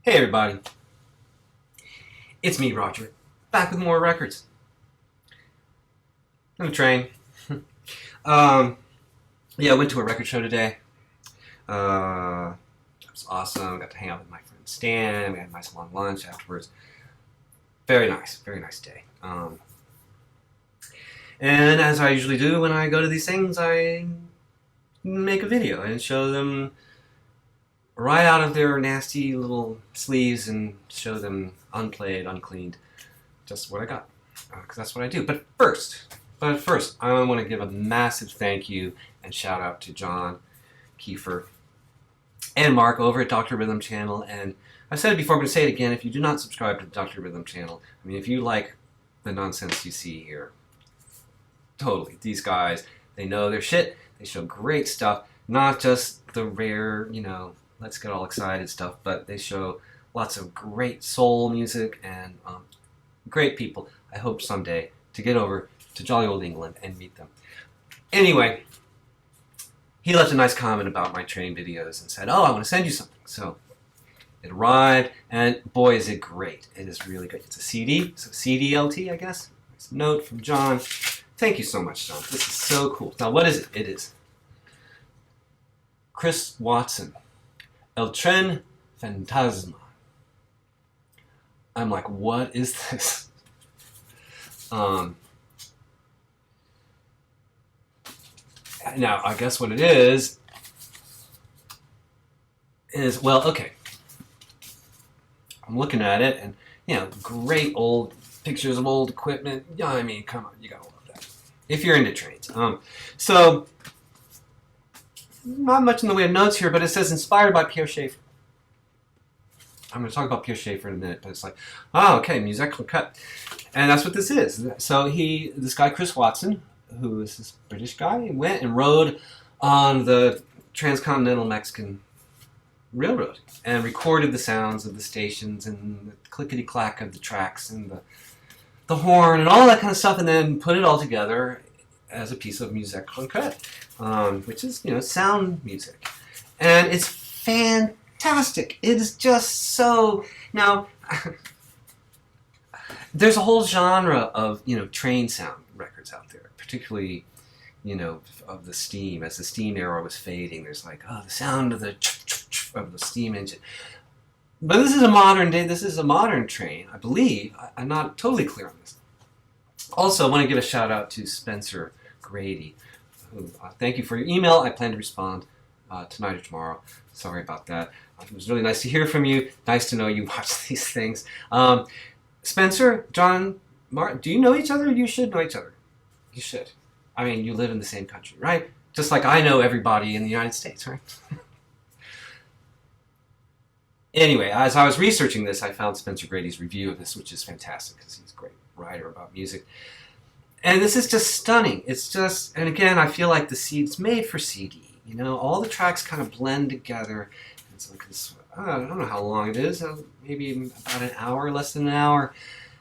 Hey everybody, it's me, Rodger, back with more records. On the train. Yeah, I went to a record show today. It was awesome. Got to hang out with my friend Stan. We had a nice long lunch afterwards. Very nice day. And as I usually do when I go to these things, I make a video and show them right out of their nasty little sleeves and show them unplayed, uncleaned, just what I got, because that's what I do. But first, I want to give a massive thank you and shout out to John, Kiefer, and Mark over at Dr. Rhythm Channel. And I've said it before, I'm going to say it again. If you do not subscribe to the Dr. Rhythm Channel, I mean, if you like the nonsense you see here, totally, these guys, they know their shit. They show great stuff, not just the rare, let's get all excited stuff, but they show lots of great soul music and great people. I hope someday to get over to jolly old England and meet them. Anyway, he left a nice comment about my training videos and said, oh, I want to send you something. So it arrived, and boy, is it great. It is really great. It's a CD, so VCLT, I guess. It's a note from John. Thank you so much, John. This is so cool. Now, what is it? It is Chris Watson, El Tren Fantasma. I'm like, what is this? Now, I guess what it is, well, okay. I'm looking at it, and, great old pictures of old equipment. Yeah, I mean, come on, you gotta love that. If you're into trains. So, not much in the way of notes here, but it says inspired by Pierre Schaeffer. I'm going to talk about Pierre Schaeffer in a minute, but it's like, oh, okay, musique concrète. And that's what this is. So this guy, Chris Watson, who is this British guy, went and rode on the transcontinental Mexican railroad and recorded the sounds of the stations and the clickety-clack of the tracks and the horn and all that kind of stuff, and then put it all together as a piece of musique concrète, which is, sound music. And it's fantastic. It is just so... Now, there's a whole genre of, train sound records out there, particularly, of the steam. As the steam era was fading, there's like, the sound of the steam engine. But this is a modern train, I believe. I'm not totally clear on this. Also, I want to give a shout out to Spencer Grady, who, thank you for your email. I plan to respond tonight or tomorrow. Sorry about that. It was really nice to hear from you. Nice to know you watch these things. Spencer, John, Martin, do you know each other? You should know each other. You should. I mean, you live in the same country, right? Just like I know everybody in the United States, right? Anyway, as I was researching this, I found Spencer Grady's review of this, which is fantastic because he's a great writer about music. And this is just stunning. It's just, and again, I feel like it's made for CD. All the tracks kind of blend together. It's like this, I don't know how long it is, maybe about an hour, less than an hour.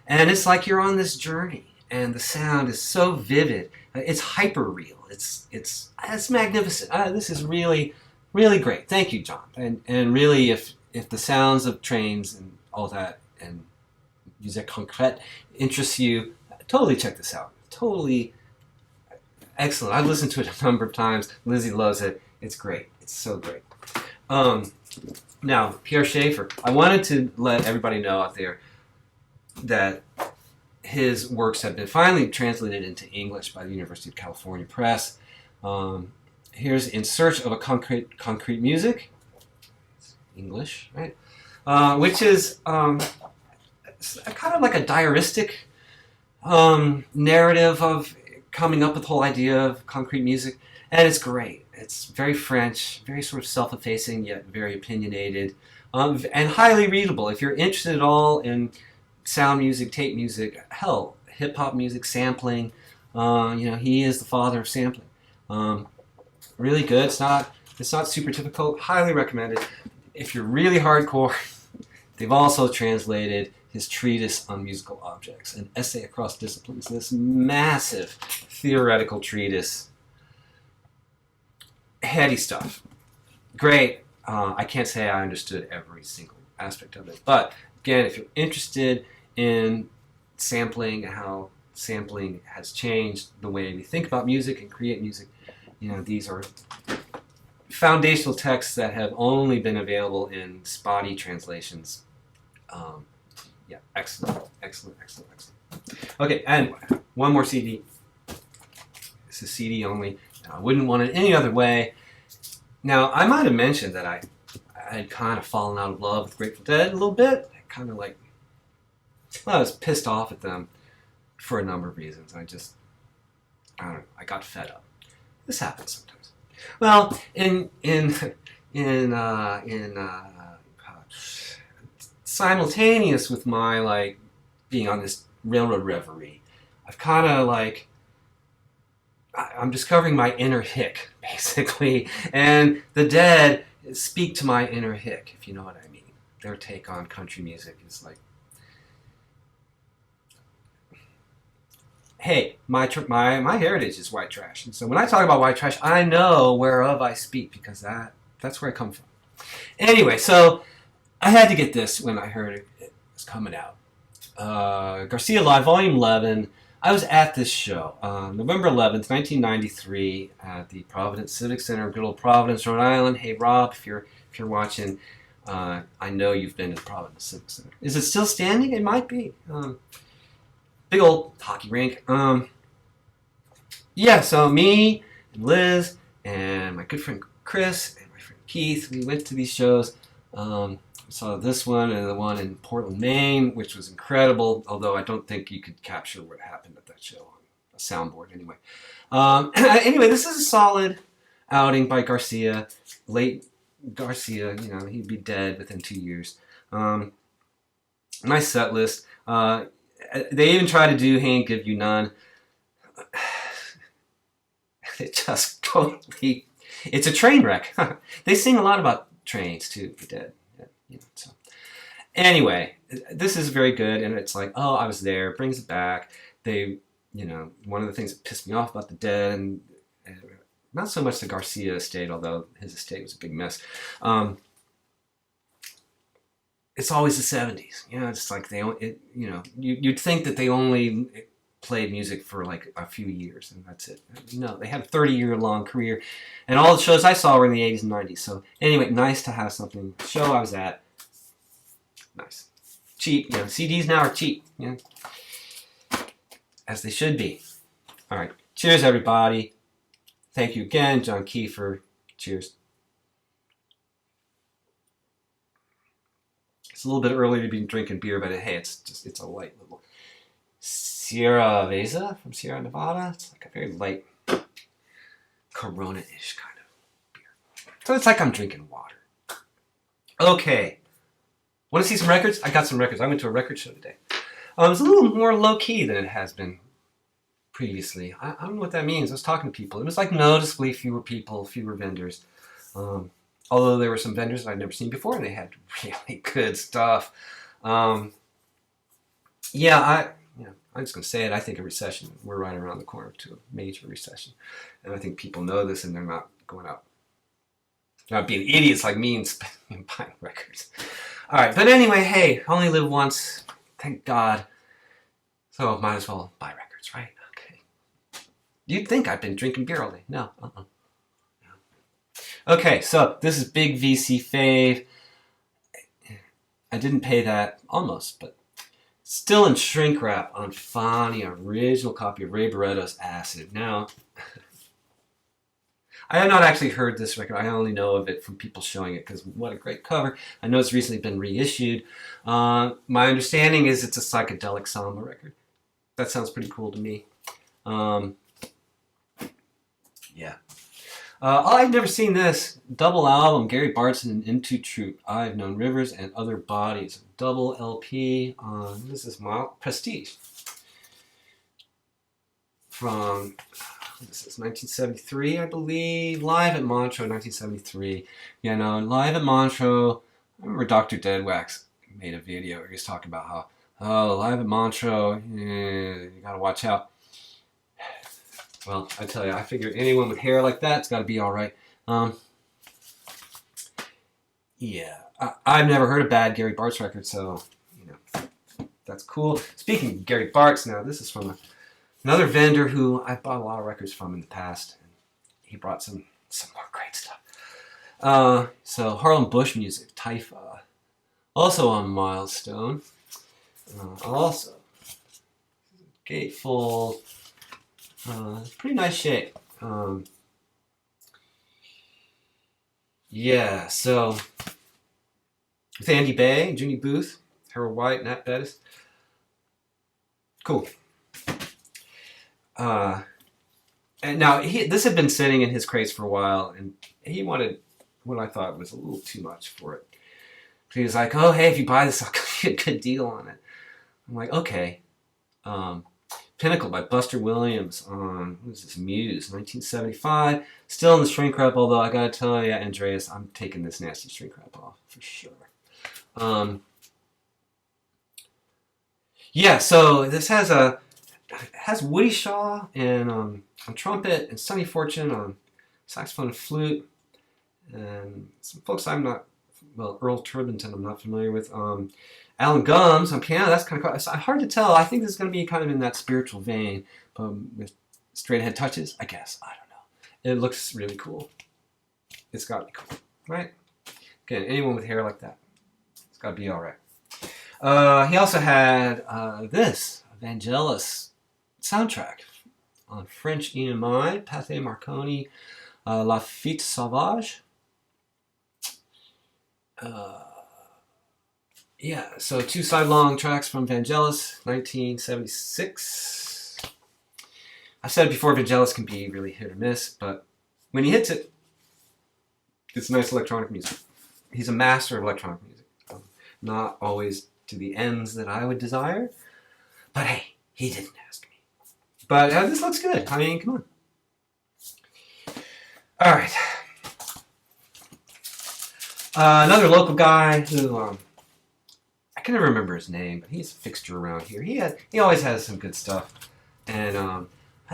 And it's like you're on this journey, and the sound is so vivid. It's hyper real. It's magnificent. This is really, really great. Thank you, John. And really, if the sounds of trains and all that and musique concrète interests you, totally check this out. Totally excellent. I've listened to it a number of times. Lizzie loves it. It's great. It's so great. Now, Pierre Schaeffer. I wanted to let everybody know out there that his works have been finally translated into English by the University of California Press. Here's In Search of a Concrete Music. It's English, right? Which is kind of like a diaristic narrative of coming up with the whole idea of concrete music, and it's great. It's very French, very sort of self-effacing, yet very opinionated, and highly readable. If you're interested at all in sound music, tape music, hell, hip-hop music, sampling, he is the father of sampling. Really good. It's not super typical. Highly recommended. If you're really hardcore, they've also translated his treatise on musical objects, an essay across disciplines, this massive theoretical treatise. Heady stuff. Great. I can't say I understood every single aspect of it. But again, if you're interested in sampling and how sampling has changed the way we think about music and create music, these are foundational texts that have only been available in spotty translations. Yeah, excellent. Okay, and one more CD. This is CD only. I wouldn't want it any other way. Now, I might have mentioned that I had kind of fallen out of love with Grateful Dead a little bit. I was pissed off at them for a number of reasons. I don't know, I got fed up. This happens sometimes. Well, simultaneous with my being on this railroad reverie, I've kind of I'm discovering my inner hick, basically, and the Dead speak to my inner hick, if you know what I mean. Their take on country music is hey, my heritage is white trash, and so when I talk about white trash, I know whereof I speak, because that's where I come from. Anyway, so I had to get this when I heard it was coming out. Garcia Live, Volume 11. I was at this show, November 11th, 1993, at the Providence Civic Center, good old Providence, Rhode Island. Hey, Rob, if you're watching, I know you've been to the Providence Civic Center. Is it still standing? It might be. Big old hockey rink. Yeah, so me and Liz and my good friend Chris and my friend Keith, we went to these shows. Saw this one and the one in Portland, Maine, which was incredible, although I don't think you could capture what happened at that show on a soundboard anyway. Anyway, this is a solid outing by Garcia. Late Garcia, he'd be dead within 2 years. Nice set list. They even try to do He Ain't Give You None. It just totally... It's a train wreck. They sing a lot about trains, too, the Dead. So. Anyway, this is very good, and it's oh, I was there. Brings it back. They, one of the things that pissed me off about the Dead, and not so much the Garcia estate, although his estate was a big mess. It's always the 70s. It's you'd think that they only played music for a few years, and that's it. No, they had a 30-year-long career, and all the shows I saw were in the 80s and 90s. So anyway, nice to have something. Show I was at, nice, cheap. CDs now are cheap, as they should be. All right, cheers, everybody. Thank you again, John Kiefer. Cheers. It's a little bit early to be drinking beer, but hey, it's a light little Sierra Veza from Sierra Nevada. It's a very light Corona-ish kind of beer. So it's I'm drinking water. Okay. Want to see some records? I got some records. I went to a record show today. It was a little more low-key than it has been previously. I don't know what that means. I was talking to people. It was noticeably fewer people, fewer vendors. Although there were some vendors that I'd never seen before, and they had really good stuff. I'm just going to say it. I think a recession, we're right around the corner to a major recession. And I think people know this, and they're not going out. They're not being idiots like me and buying records. All right, but anyway, hey, only live once. Thank God. So might as well buy records, right? Okay. You'd think I've been drinking beer all day. No. Okay, so this is Big VC Fave. I didn't pay that, almost, but still in shrink wrap on Fani, original copy of Ray Barretto's Acid. Now, I have not actually heard this record. I only know of it from people showing it, because what a great cover. I know it's recently been reissued. My understanding is it's a psychedelic samba record. That sounds pretty cool to me. Yeah. I've never seen this. Double album, Gary Barton and Into Troop. I've Known Rivers and Other Bodies. Double LP on, this is Prestige. From, this is 1973, I believe. Live at Montreux, 1973. Live at Montreux. I remember Dr. Deadwax made a video where he was talking about how, live at Montreux, you gotta watch out. Well, I tell you, I figure anyone with hair like that's got to be all right. Yeah, I've never heard a bad Gary Bartz record, so you know that's cool. Speaking of Gary Bartz, now this is from another vendor who I bought a lot of records from in the past. And he brought some more great stuff. So Harlan Bush music, Taifa, also on Milestone. Also gatefold, pretty nice shape. Yeah, so with Andy Bay, Junie Booth, Harold White, Nat Bettis. Cool. And now this had been sitting in his crates for a while, and he wanted what I thought was a little too much for it. He was like, "Oh, hey, if you buy this, I'll give you a good deal on it." I'm like, "Okay." Pinnacle by Buster Williams on, what is this, Muse, 1975. Still in the shrink wrap, although I gotta tell you, Andreas, I'm taking this nasty shrink wrap off for sure. Yeah, so this has Woody Shaw and on trumpet and Sonny Fortune on saxophone and flute, and some folks Earl Turbington I'm not familiar with. Alan Gums on piano, that's kind of cool. It's hard to tell. I think this is going to be kind of in that spiritual vein, but with straight ahead touches, I guess. I don't know. It looks really cool. It's got to be cool, right? Again, anyone with hair like that, it's got to be all right. He also had this Vangelis soundtrack on French EMI, Pathé Marconi, La Fête Sauvage. Yeah, so 2 side-long tracks from Vangelis, 1976. I said before, Vangelis can be really hit or miss, but when he hits it, it's nice electronic music. He's a master of electronic music. Not always to the ends that I would desire, but hey, he didn't ask me. But this looks good. I mean, come on. All right. Another local guy who... I can never remember his name, but he's a fixture around here. He always has some good stuff. And I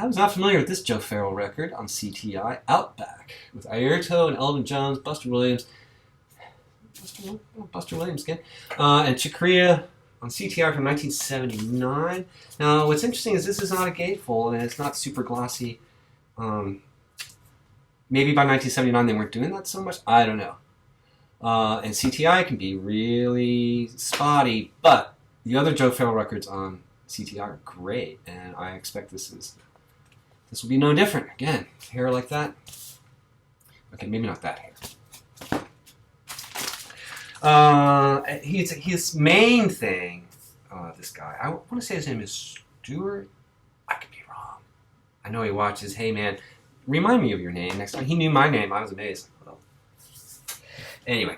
was not familiar with this Joe Farrell record on CTI, Outback, with Airto and Elvin Jones, Buster Williams, again, and Chikria on CTI from 1979. Now, what's interesting is this is not a gatefold, and it's not super glossy. Maybe by 1979 they weren't doing that so much. I don't know. And CTI can be really spotty, but the other Joe Farrell records on CTI are great, and I expect this will be no different. Again, hair like that. Okay, maybe not that hair. His main thing, this guy, I want to say his name is Stuart. I could be wrong. I know he watches. Hey man, remind me of your name next time. He knew my name. I was amazed. Anyway,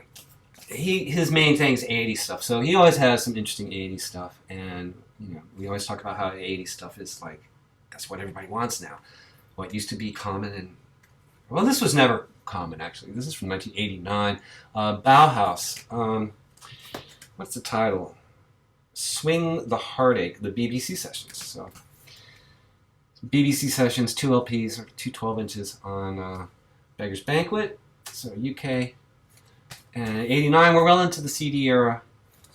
his main thing is 80s stuff. So he always has some interesting 80s stuff. And, we always talk about how 80s stuff is like, that's what everybody wants now. What used to be common and, well, this was never common, actually. This is from 1989. Bauhaus. What's the title? Swing the Heartache, the BBC Sessions. So, BBC Sessions, 2 LPs, or 2 12 inches on Beggar's Banquet. So, UK. And 89, we're well into the CD era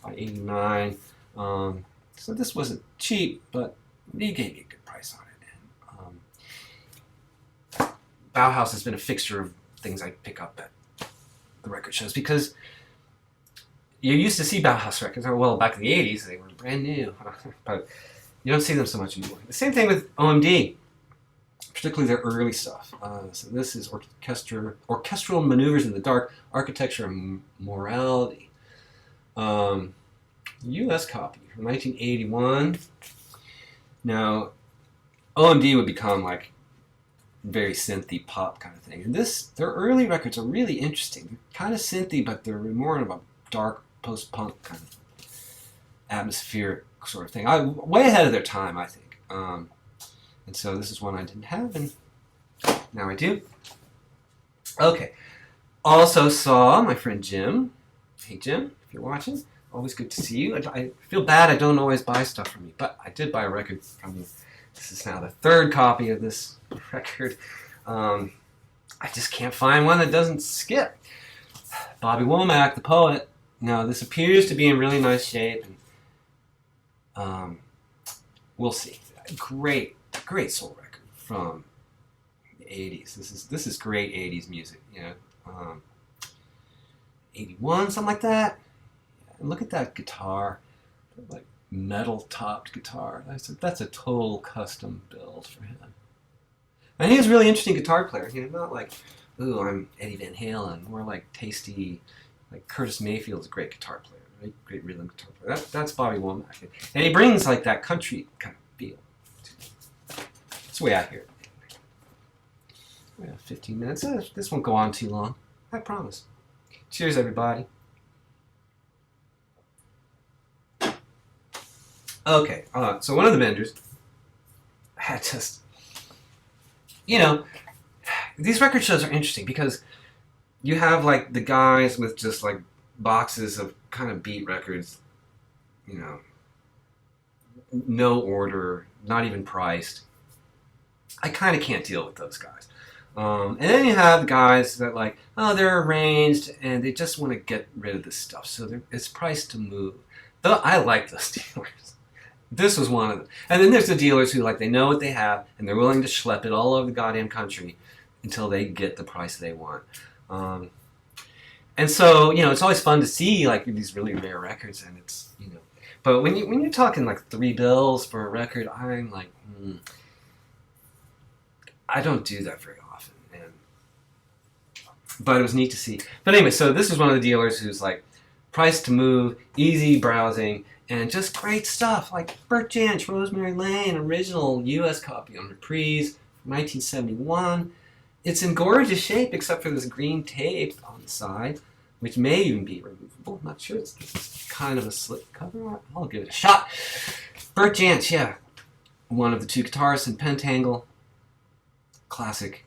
by 89. So this wasn't cheap, but he gave me a good price on it. And, Bauhaus has been a fixture of things I pick up at the record shows because you used to see Bauhaus records. Well, back in the 80s, they were brand new, but you don't see them so much anymore. The same thing with OMD. Particularly their early stuff. So this is Orchestral Maneuvers in the Dark, Architecture and Morality. US copy from 1981. Now, OMD would become like very synthy pop kind of thing. And their early records are really interesting. They're kind of synthy, but they're more of a dark post-punk kind of atmospheric sort of thing. Way ahead of their time, I think. And so this is one I didn't have, and now I do. Okay. Also saw my friend Jim. Hey, Jim, if you're watching, always good to see you. I feel bad I don't always buy stuff from you, but I did buy a record from you. This is now the 3rd copy of this record. I just can't find one that doesn't skip. Bobby Womack, the poet. Now, this appears to be in really nice shape, and we'll see. Great soul record from the 80s. This is great 80s music, you know. 81, something like that. And look at that guitar, like metal-topped guitar. That's a total custom build for him. And he's a really interesting guitar player. You know, not like, ooh, I'm Eddie Van Halen. More like tasty, like Curtis Mayfield's a great guitar player, right? Great rhythm guitar player. That's Bobby Womack. And he brings like that country kind of feel. That's the way I hear it. We have 15 minutes. This won't go on too long. I promise. Cheers, everybody. Okay, so one of the vendors had just, you know, these record shows are interesting because you have like the guys with just like boxes of kind of beat records, you know, no order, not even priced. I kind of can't deal with those guys. And then you have guys that like, oh, they're arranged and they just want to get rid of this stuff. So it's priced to move. Though I like those dealers. This was one of them. And then there's the dealers who like, they know what they have and they're willing to schlep it all over the goddamn country until they get the price they want. And so, you know, it's always fun to see like these really rare records and it's, you know, but when you're talking like $3 for a record, I'm like, I don't do that very often. But it was neat to see. But anyway, so this is one of the dealers who's like price to move, easy browsing, and just great stuff like Bert Jansch, Rosemary Lane, original US copy on reprise from 1971. It's in gorgeous shape except for this green tape on the side, which may even be removable. I'm not sure. It's kind of a slip cover. I'll give it a shot. Bert Jansch, yeah. One of the two guitarists in Pentangle. Classic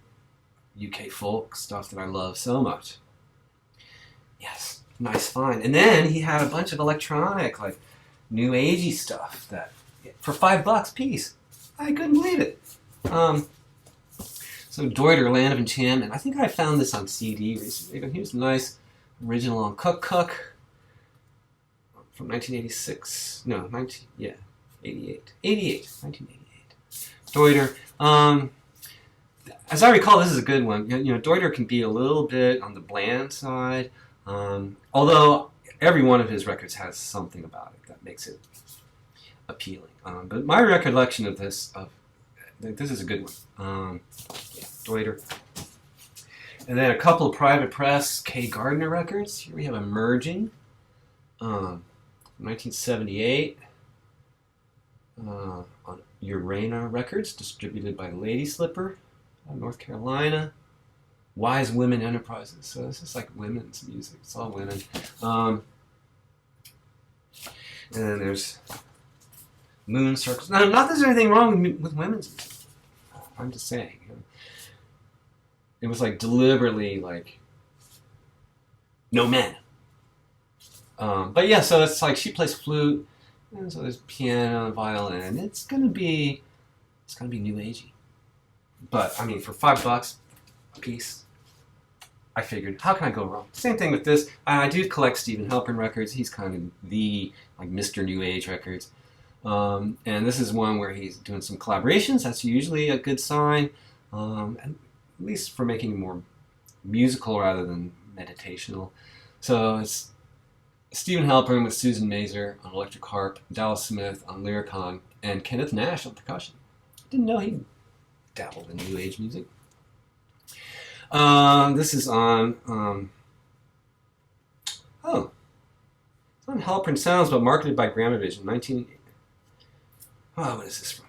UK folk stuff that I love so much. Yes, nice find. And then he had a bunch of electronic, like new agey stuff that for $5 piece. I couldn't believe it. So Deuter, Land of Enchantment. I think I found this on CD recently, but here's a nice original on Cook Cook from 1986. No, 88. 1988. Deuter. As I recall, this is a good one. You know, Deuter can be a little bit on the bland side, although every one of his records has something about it that makes it appealing. But my recollection of this is a good one. Yeah, Deuter. And then a couple of private press Gardner records. Here we have Emerging, 1978, on Urana Records, distributed by Lady Slipper. North Carolina, Wise Women Enterprises. So this is like women's music. It's all women. And then there's Moon Circles. Now, not that there's anything wrong with women's music. I'm just saying. You know, it was like deliberately like no men. But yeah, so it's like she plays flute, and so there's piano and violin. It's gonna be new agey. But I mean, for $5 a piece, I figured, how can I go wrong? Same thing with this. I do collect Stephen Halpern records. He's kind of the like Mr. New Age records. And this is one where he's doing some collaborations. That's usually a good sign, and at least for making it more musical rather than meditational. So it's Stephen Halpern with Susan Mazer on electric harp, Dallas Smith on lyricon, and Kenneth Nash on percussion. Didn't know he dabbled in New Age music. This is on, it's on Halpern Sounds, but marketed by Gramavision, what is this from?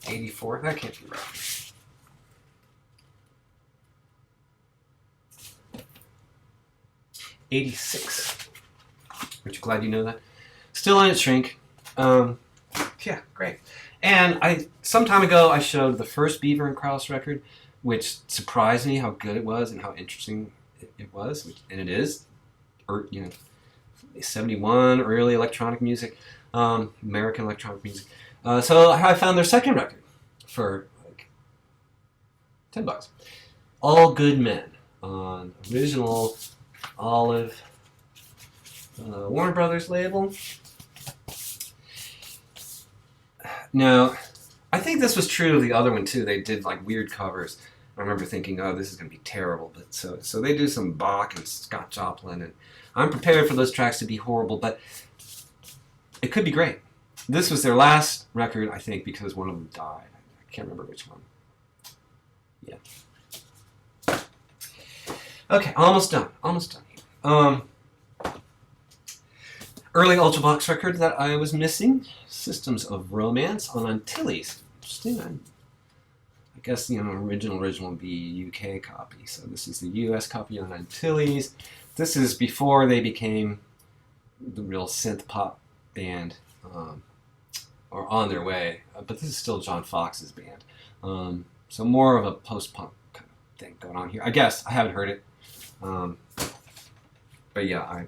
84? That can't be right. '86. Aren't you glad you know that? Still on its shrink. Yeah, great. And some time ago, I showed the first Beaver Cross record, which surprised me how good it was and how interesting it was, and it is. Or, you know, 71, early electronic music, American electronic music. So I found their second record for like $10. All Good Men. on original olive Warner Brothers label. Now, I think this was true of the other one too. They did like weird covers. I remember thinking, oh, this is going to be terrible. But so they do some Bach and Scott Joplin, and I'm prepared for those tracks to be horrible, but it could be great. This was their last record, I think, because one of them died. I can't remember which one. Yeah. Okay, almost done. Almost done. Early Ultravox record that I was missing, Systems of Romance on Antilles. Interesting. I guess the original would be a UK copy. So this is the US copy on Antilles. This is before they became the real synth pop band, or on their way. But this is still John Foxx's band. So more of a post-punk kind of thing going on here. I guess. I haven't heard it. But yeah, I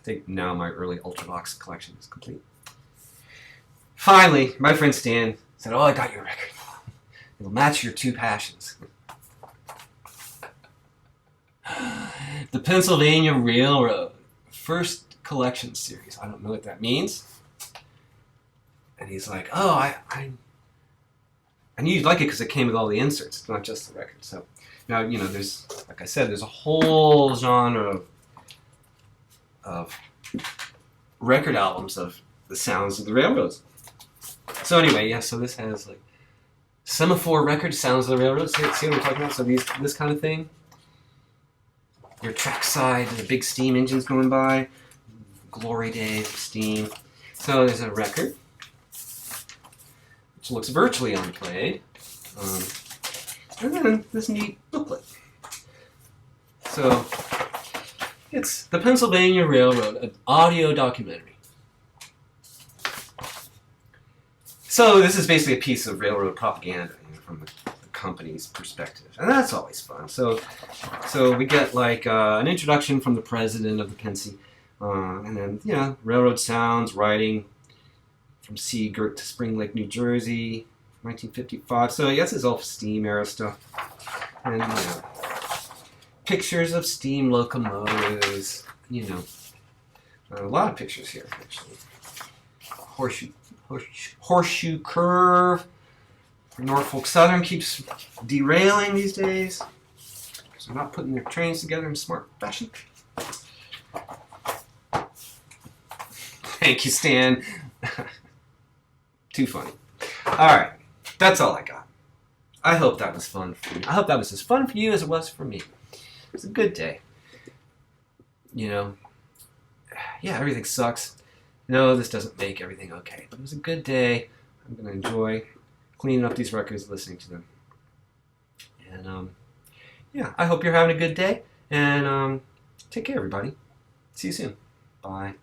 think now my early Ultravox collection is complete. Finally, my friend Stan said, oh, I got your record. It'll match your two passions. The Pennsylvania Railroad, first collection series. I don't know what that means. And he's like, oh, I knew you'd like it because it came with all the inserts. It's not just the record. So now, there's, like I said, there's a whole genre of record albums of the sounds of the railroads. So anyway, yeah, so this has like Semaphore record, Sounds of the Railroad. See what I'm talking about? So this kind of thing. Your track side, the big steam engines going by. Glory days of steam. So there's a record, which looks virtually unplayed. And then this neat booklet. So it's the Pennsylvania Railroad, an audio documentary. So this is basically a piece of railroad propaganda from the company's perspective, and that's always fun. So we get like an introduction from the president of the Pennsy, and then railroad sounds, riding from Seagirt to Spring Lake, New Jersey, 1955. So I guess it's all steam era stuff, and pictures of steam locomotives. A lot of pictures here actually. Horseshoe curve. Norfolk Southern keeps derailing these days, so they're not putting their trains together in smart fashion. Thank you, Stan. Too funny. Alright, that's all I got. I hope that was fun for you. I hope that was as fun for you as it was for me. It was a good day. Yeah, everything sucks. No, this doesn't make everything okay, but it was a good day. I'm going to enjoy cleaning up these records, listening to them. And, I hope you're having a good day. And take care, everybody. See you soon. Bye.